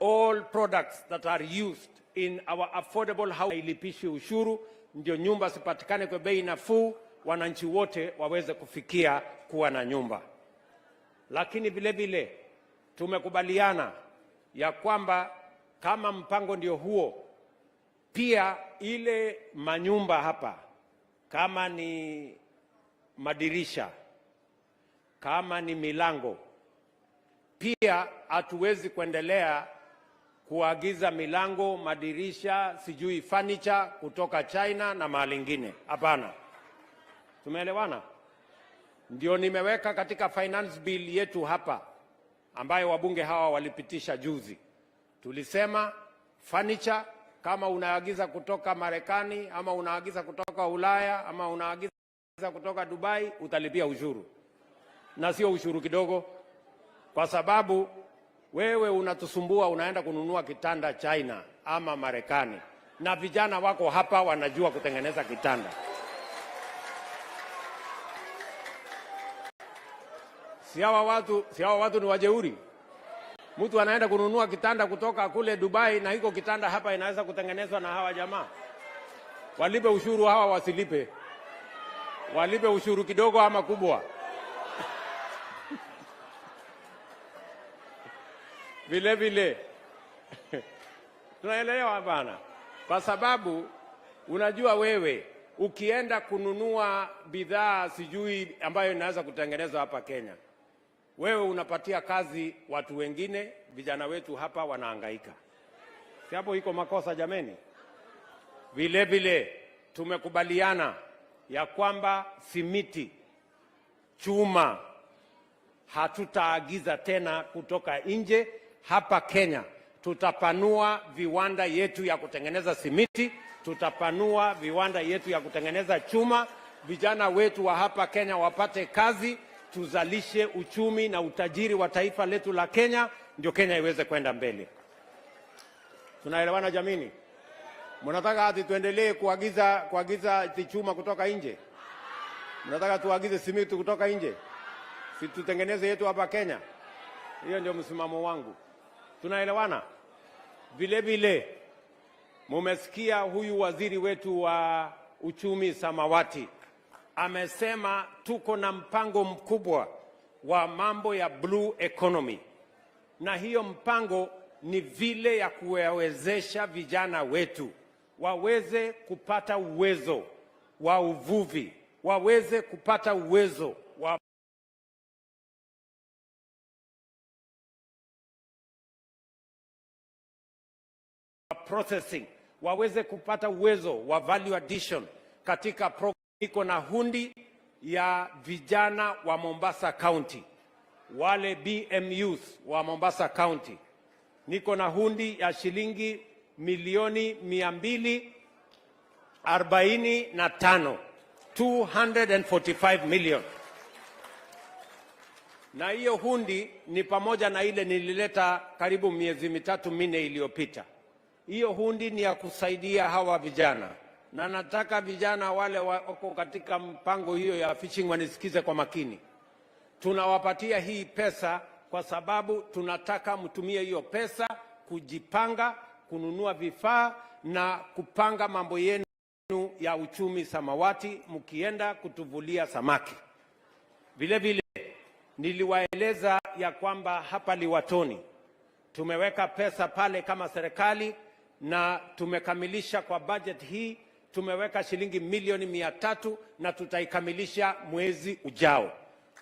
all products that are used in our affordable housing ilipishi ushuru, ndio nyumba sipatikane kwa bei nafuu, wananchi wote waweze kufikia kuwa na nyumba. Lakini vile vile tumekubaliana ya kwamba kama mpango ndio huo, pia ile manyumba hapa, kama ni madirisha, kama ni milango, pia hatuwezi kuendelea kuagiza milango, madirisha, sijui furniture kutoka China na mahali ingine. Hapana. Tumeelewana? Ndio nimeweka katika finance bill yetu hapa, ambayo wabunge hawa walipitisha juzi. Tulisema furniture kama unaagiza kutoka Marekani ama unaagiza kutoka Ulaya ama unaagiza kutoka Dubai, utalipia ushuru. Na sio ushuru kidogo, kwa sababu wewe unatusumbua, unaenda kununua kitanda China ama Marekani, na vijana wako hapa wanajua kutengeneza kitanda. Si hawa watu ni wajeuri? Mtu anaenda kununua kitanda kutoka kule Dubai, na hiko kitanda hapa inaweza kutengenezwa na hawa jamaa. Walipe ushuru hawa, wasilipe. Walipe ushuru kidogo ama kubwa. Vile vile tunaelewa bana, kwa sababu unajua wewe ukienda kununua bidhaa sijui ambayo inaweza kutengenezwa hapa Kenya, wewe unapatia kazi watu wengine, vijana wetu hapa wanahangaika. Si hapo iko makosa jameni? Vile vile tumekubaliana ya kwamba simiti, chuma hatutaagiza tena kutoka nje. Hapa Kenya tutapanua viwanda yetu ya kutengeneza simiti, tutapanua viwanda yetu ya kutengeneza chuma. Vijana wetu wa hapa Kenya wapate kazi, tuzalishe uchumi na utajiri wa taifa letu la Kenya, ndio Kenya iweze kwenda mbele. Tunaelewana jamini? Mnataka ati tuendelee kuagiza chuma kutoka nje? Mnataka tuagize simiti kutoka nje? Si tutengeneze yetu hapa Kenya? Hiyo ndio msimamo wangu. Tunaelewana? Vile vile mumesikia huyu waziri wetu wa uchumi samawati amesema tuko na mpango mkubwa wa mambo ya blue economy, na hiyo mpango ni vile ya kuwawezesha vijana wetu waweze kupata uwezo wa uvuvi, waweze kupata uwezo wa processing, waweze kupata uwezo wa value addition. Katika iko na hundi ya vijana wa Mombasa County, wale BMUs wa Mombasa County. Niko na hundi ya shilingi milioni 245, 245 million. Na hiyo hundi ni pamoja na ile nilileta karibu miezi 3-4 iliyopita. Hiyo hundi ni ya kusaidia hawa vijana, na nataka vijana wale wako katika mpango hiyo ya fishing wanisikize kwa makini. Tunawapatia hii pesa kwa sababu tunataka mtumie hiyo pesa kujipanga, kununua vifaa na kupanga mambo yenu ya uchumi samawati, mkienda kutuvulia samaki. Vile vile niliwaeleza ya kwamba hapa Liwatoni tumeweka pesa pale kama serikali, na tumekamilisha kwa budget hii, tumeweka shilingi milioni 300 na tutaikamilisha mwezi ujao.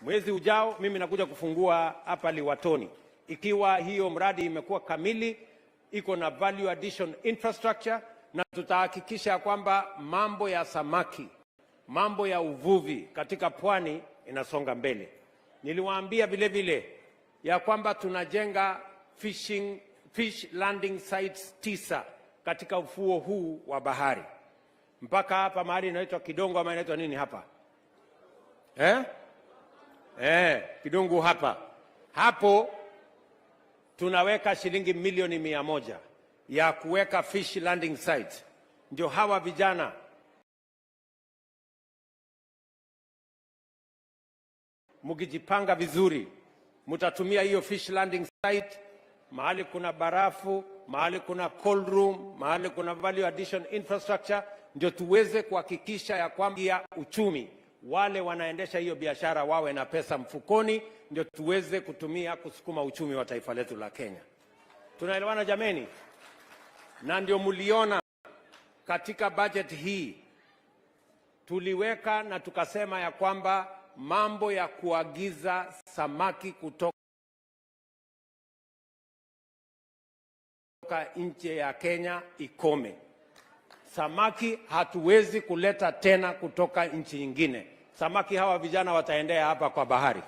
Mwezi ujao mimi nakuja kufungua hapa Liwatoni, ikiwa hiyo mradi imekuwa kamili, iko na value addition infrastructure, na tutahakikisha kwamba mambo ya samaki, mambo ya uvuvi katika pwani inasonga mbele. Niliwaambia vile vile ya kwamba tunajenga fish landing sites 9 katika ufuo huu wa bahari. Mpaka hapa mahali inaitwa Kidongo ama inaitwa nini hapa? Kidongo hapa. Hapo tunaweka shilingi milioni 100 ya kuweka fish landing sites. Ndio hawa vijana mkijipanga vizuri, mtatumia hiyo fish landing site mahali kuna barafu, mahali kuna cold room, mahali kuna value addition infrastructure, ndio tuweze kuhakikisha ya kwamba uchumi wale wanaendesha hiyo biashara wawe na pesa mfukoni, ndio tuweze kutumia kusukuma uchumi wa taifa letu la Kenya. Tunaelewana jameni? Na ndio mliona katika budget hii tuliweka na tukasema ya kwamba mambo ya kuagiza samaki kutoka nje ya Kenya ikome. Samaki hatuwezi kuleta tena kutoka nchi nyingine. Samaki hawa vijana wataendea hapa kwa bahari.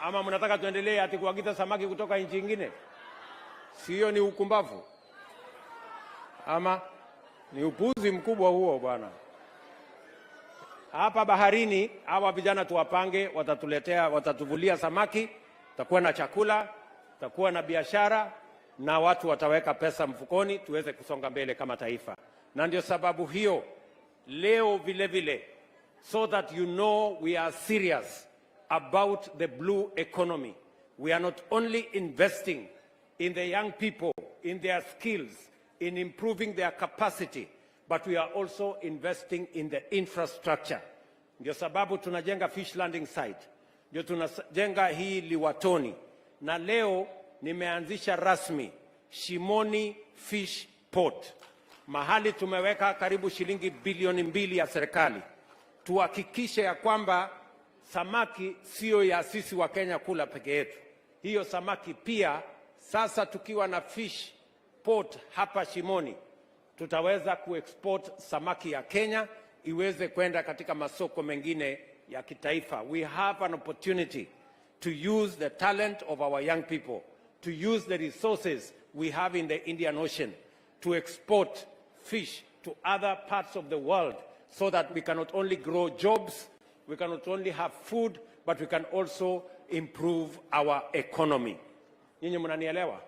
Ama mnataka tuendelee ati kuagiza samaki kutoka nchi nyingine? Sio, ni ukumbavu? Ama ni upuzi mkubwa huo bwana. Hapa baharini hawa vijana tuwapange, watatuletea, watatuvulia samaki, tutakuwa na chakula, tutakuwa na biashara, na watu wataweka pesa mfukoni, tuweze kusonga mbele kama taifa. Na ndio sababu hiyo leo vile vile, so that you know we are serious about the blue economy. We are not only investing in the young people, in their skills, in improving their capacity, but we are also investing in the infrastructure. Ndio sababu tunajenga fish landing site, ndio tunajenga hii Liwatoni, na leo nimeanzisha rasmi Shimoni Fish Port. Mahali tumeweka karibu shilingi bilioni 2 ya serikali. Tuhakikishe ya kwamba samaki sio ya sisi wa Kenya kula peke yetu. Hiyo samaki pia sasa tukiwa na fish port hapa Shimoni, tutaweza kuexport samaki ya Kenya iweze kwenda katika masoko mengine ya kitaifa. We have an opportunity to use the talent of our young people, to use the resources we have in the Indian Ocean, to export fish to other parts of the world, so that we can not only grow jobs, we can not only have food, but we can also improve our economy. Nyinyi mnanielewa?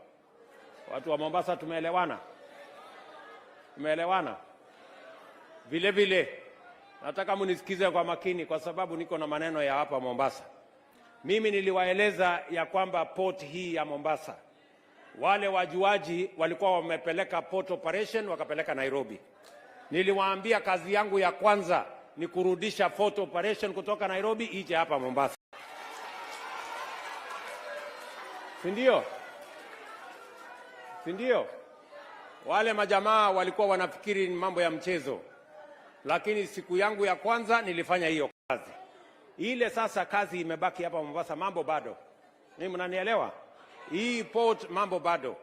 Watu wa Mombasa tumeelewana? Tumeelewana? Vile vile nataka munisikize kwa makini, kwa sababu niko na maneno ya hapa Mombasa. Mimi niliwaeleza ya kwamba port hii ya Mombasa, wale wajuaji walikuwa wamepeleka port operation wakapeleka Nairobi. Niliwaambia kazi yangu ya kwanza ni kurudisha port operation kutoka Nairobi ije hapa Mombasa. Sindio? Sindio? Wale majamaa walikuwa wanafikiri ni mambo ya mchezo, lakini siku yangu ya kwanza nilifanya hiyo kazi. Ile sasa kazi imebaki hapa Mombasa, mambo bado. Ni mnanielewa? Hii port mambo bado.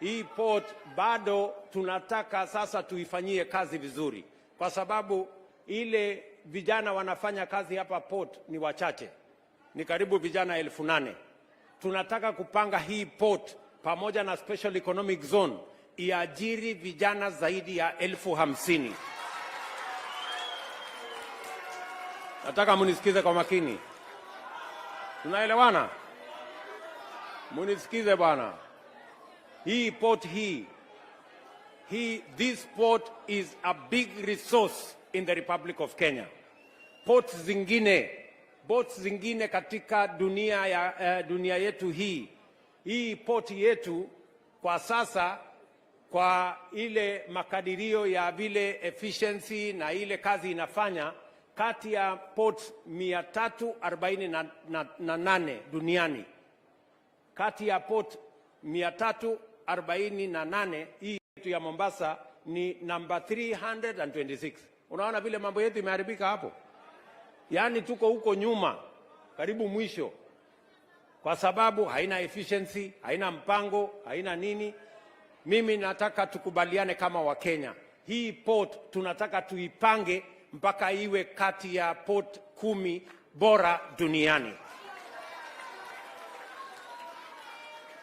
Hii port bado tunataka sasa tuifanyie kazi vizuri, kwa sababu ile vijana wanafanya kazi hapa port ni wachache. Ni karibu vijana 8,000. Tunataka kupanga hii port pamoja na special economic zone iajiri vijana zaidi ya 50,000. Nataka munisikize kwa makini. Tunaelewana? Munisikize bwana. Hii port this port is a big resource in the Republic of Kenya. Ports zingine katika dunia yetu hii port yetu kwa sasa, kwa ile makadirio ya vile efficiency na ile kazi inafanya, kati ya ports 348 duniani, kati ya port 348 hii yetu ya Mombasa ni number 326. Unaona vile mambo yetu imeharibika hapo? Yaani tuko huko nyuma, karibu mwisho, kwa sababu haina efficiency, haina mpango, haina nini. Mimi nataka tukubaliane kama Wakenya, hii port tunataka tuipange mpaka iwe kati ya port 10 bora duniani.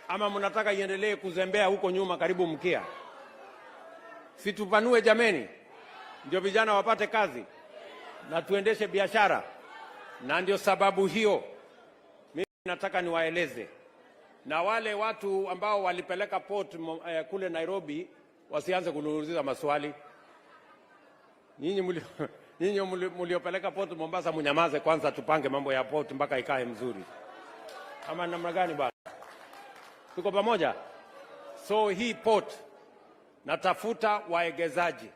Ama mnataka iendelee kuzembea huko nyuma karibu mkia? Situpanue jameni, ndio vijana wapate kazi na tuendeshe biashara. Na ndio sababu hiyo mimi nataka niwaeleze, na wale watu ambao walipeleka port kule Nairobi wasianze kuniuliza maswali. Nyinyi mliopeleka port Mombasa, mnyamaze kwanza, tupange mambo ya port mpaka ikae mzuri. Ama namna gani bwana? Tuko pamoja? So hii port natafuta waegezaji.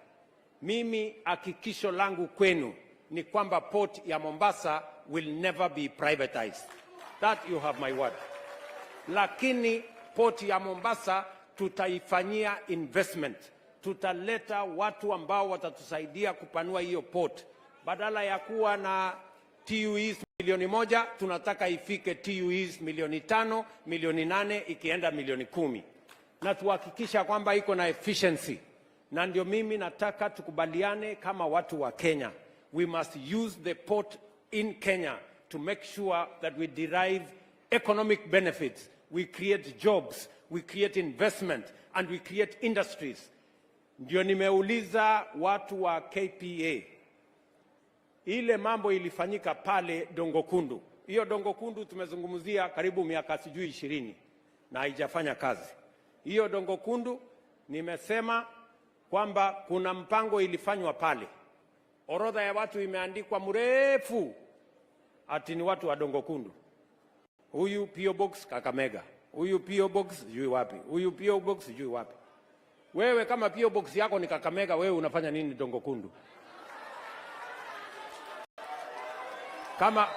Mimi hakikisho langu kwenu ni kwamba port ya Mombasa will never be privatized. That you have my word. Lakini port ya Mombasa tutaifanyia investment. Tutaleta watu ambao watatusaidia kupanua hiyo port. Badala ya kuwa na TUEs milioni 1, tunataka ifike TUEs milioni 5, milioni 8, ikienda milioni 10. Na tuhakikisha kwamba iko na efficiency. Na ndio mimi nataka tukubaliane kama watu wa Kenya. We must use the port in Kenya to make sure that we derive economic benefits. We create jobs, we create investment, and we create industries. Ndio nimeuliza watu wa KPA. Ile mambo ilifanyika pale Dongo Kundu. Hiyo Dongo Kundu tumezungumzia karibu miaka sijui 20 na haijafanya kazi. Hiyo Dongo Kundu nimesema kwamba kuna mpango ilifanywa pale. Orodha ya watu imeandikwa mrefu ati ni watu wa Dongo Kundu. Huyu PO Box Kakamega, huyu PO Box sijui wapi, huyu PO Box sijui wapi. Wewe kama PO Box yako ni Kakamega, wewe unafanya nini Dongo Kundu? Kama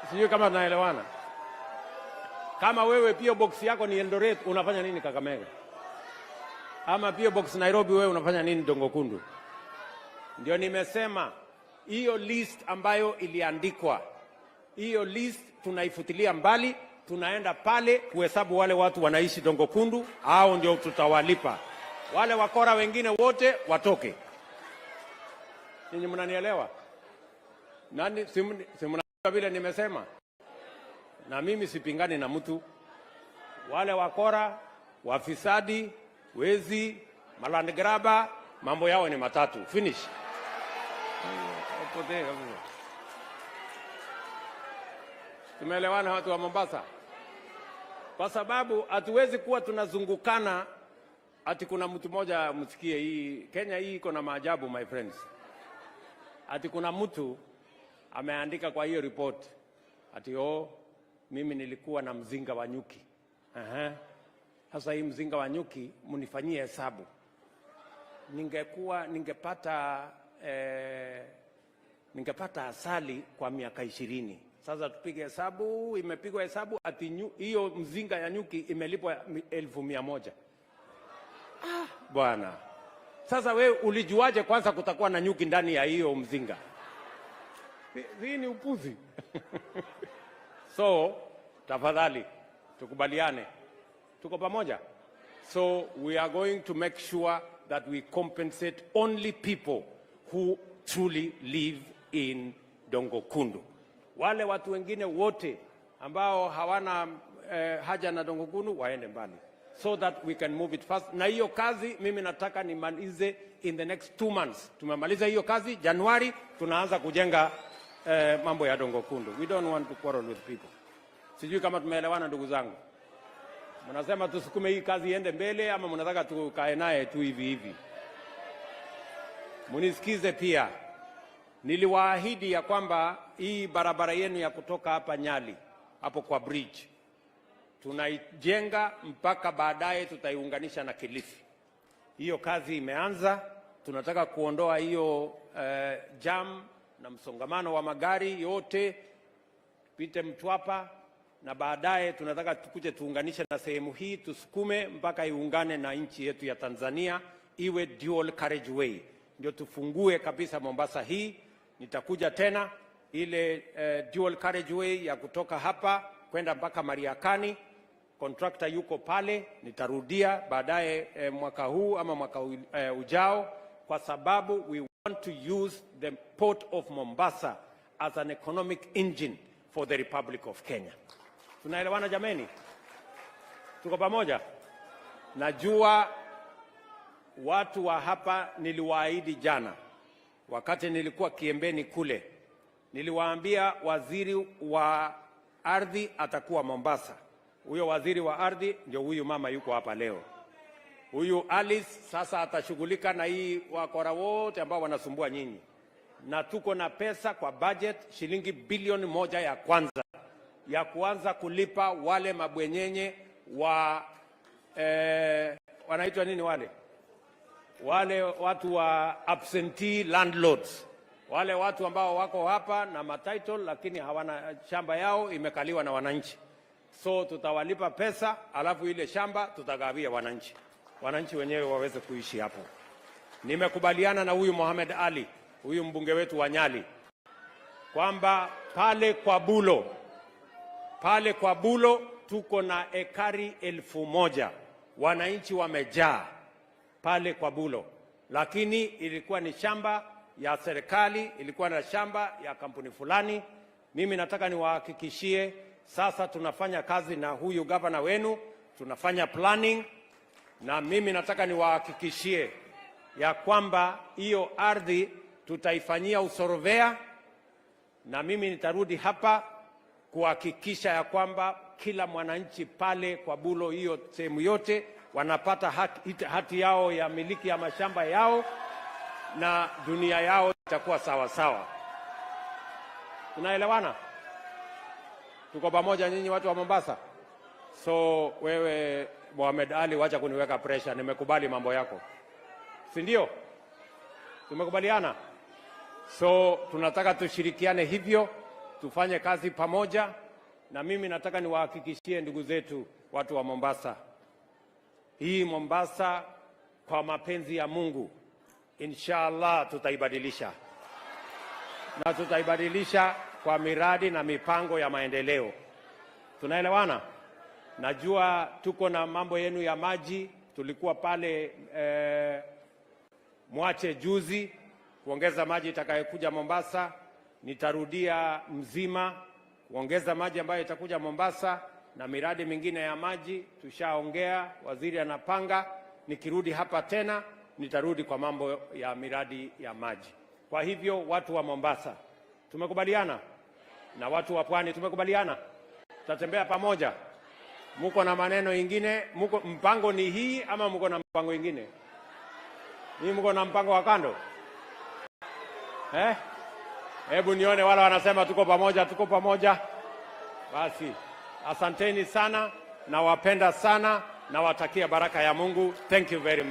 sijui kama tunaelewana. Kama wewe PO Box yako ni Eldoret, unafanya nini Kakamega? Ama PO Box Nairobi, wewe unafanya nini Dongo Kundu? Ndio nimesema hiyo list ambayo iliandikwa, hiyo list tunaifutilia mbali, tunaenda pale kuhesabu wale watu wanaishi Dongo Kundu, hao ndio tutawalipa. Wale wakora wengine wote watoke. Ninyi mnanielewa? Nani simuna vile nimesema? Na mimi sipingani na mtu. Wale wakora, wafisadi, wezi, maland grabber, mambo yao ni matatu. Finish. Tumeelewana watu wa Mombasa? Kwa sababu hatuwezi kuwa tunazungukana ati kuna mtu mmoja msikie hii Kenya hii iko na maajabu my friends. Ati kuna mtu ameandika kwa hiyo report ati mimi nilikuwa na mzinga wa nyuki. Sasa hii mzinga wa nyuki munifanyie hesabu. Ningepata asali kwa miaka 20. Sasa tupige hesabu, imepigwa hesabu ati hiyo mzinga ya nyuki imelipwa 1,100. Bwana. Sasa wewe ulijuaje kwanza kutakuwa na nyuki ndani ya hiyo mzinga? Hii ni upuzi. So, tafadhali tukubaliane. Tuko pamoja? So, we are going to make sure that we compensate only people who truly live in Dongo Kundu. Wale watu wengine wote ambao hawana haja na Dongo Kundu waende mbali, so that we can move it fast. Na hiyo kazi mimi nataka nimalize in the next 2 months. Tumemaliza hiyo kazi Januari, tunaanza kujenga mambo ya Dongo Kundu. We don't want to quarrel with people. Sijui kama tumeelewana ndugu zangu. Mnasema tusukume hii kazi iende mbele ama mnataka tukae naye tu hivi hivi? Munisikize pia. Niliwaahidi ya kwamba hii barabara yenu ya kutoka hapa Nyali, hapo kwa bridge, tunaijenga mpaka baadaye tutaiunganisha na Kilifi. Hiyo kazi imeanza. Tunataka kuondoa hiyo jam na msongamano wa magari yote, pite Mtwapa, na baadaye tunataka tukuje tuunganishe na sehemu hii, tusukume mpaka iungane na nchi yetu ya Tanzania, iwe dual carriageway. Ndio tufungue kabisa Mombasa hii. Nitakuja tena ile dual carriageway ya kutoka hapa kwenda mpaka Mariakani. Contractor yuko pale, nitarudia baadaye mwaka huu ama mwaka ujao, kwa sababu we want to use the port of Mombasa as an economic engine for the Republic of Kenya. Tunaelewana jameni? Tuko pamoja? Najua watu wa hapa niliwaahidi jana wakati nilikuwa Kiembeni kule, niliwaambia waziri wa ardhi atakuwa Mombasa. Huyo waziri wa ardhi ndio huyu mama yuko hapa leo. Huyu Alice sasa atashughulika na hii wakora wote ambao wanasumbua nyinyi. na tuko na pesa kwa budget shilingi bilioni 1 ya kwanza ya kuanza kulipa wale mabwenyenye wa wanaitwa nini wale watu wa absentee landlords, wale watu ambao wako hapa na matitle lakini hawana shamba yao imekaliwa na wananchi. So tutawalipa pesa, alafu ile shamba tutagawia wananchi wenyewe waweze kuishi hapo. Nimekubaliana na huyu Mohamed Ali, huyu mbunge wetu wa Nyali, kwamba pale kwa Bulo tuko na ekari 1000 wananchi wamejaa pale kwa Bulo, lakini ilikuwa ni shamba ya serikali, ilikuwa na shamba ya kampuni fulani. Mimi nataka niwahakikishie sasa tunafanya kazi na huyu gavana wenu, tunafanya planning, na mimi nataka niwahakikishie ya kwamba hiyo ardhi tutaifanyia usorovea, na mimi nitarudi hapa kuhakikisha ya kwamba kila mwananchi pale kwa Bulo, hiyo sehemu yote, wanapata hati yao ya miliki ya mashamba yao na dunia yao itakuwa sawa sawa. Tunaelewana? Tuko pamoja nyinyi watu wa Mombasa? So wewe Mohamed Ali, wacha kuniweka pressure, nimekubali mambo yako, si ndio? Tumekubaliana. So tunataka tushirikiane hivyo, tufanye kazi pamoja, na mimi nataka niwahakikishie ndugu zetu watu wa Mombasa, hii Mombasa kwa mapenzi ya Mungu inshallah tutaibadilisha, na tutaibadilisha kwa miradi na mipango ya maendeleo. Tunaelewana? Najua tuko na mambo yenu ya maji, tulikuwa pale Mwache juzi kuongeza maji itakayokuja Mombasa. Nitarudia Mzima kuongeza maji ambayo itakuja Mombasa, na miradi mingine ya maji tushaongea, waziri anapanga. Nikirudi hapa tena nitarudi kwa mambo ya miradi ya maji. Kwa hivyo watu wa Mombasa tumekubaliana, na watu wa Pwani tumekubaliana, tutatembea pamoja. Muko na maneno ingine? Mpango ni hii ama muko na mpango ingine? Hii muko na mpango wa kando? Hebu nione wale wanasema tuko pamoja. Basi asanteni sana, nawapenda sana, nawatakia baraka ya Mungu. Thank you very much.